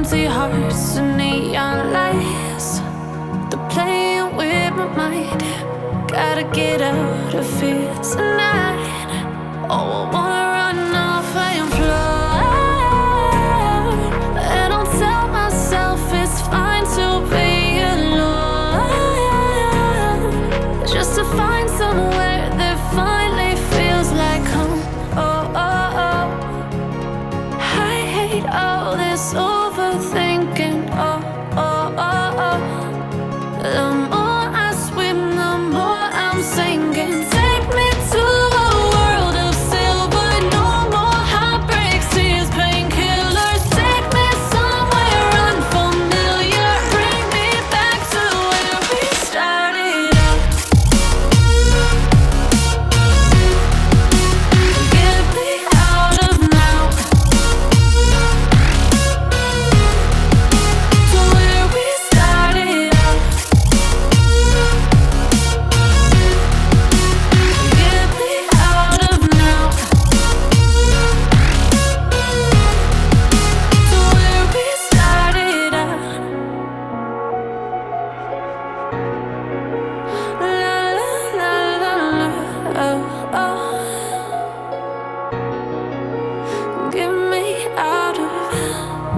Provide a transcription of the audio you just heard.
empty hearts and neon lights. They're playing with my mind. Gotta get out of here tonight. Oh, I wanna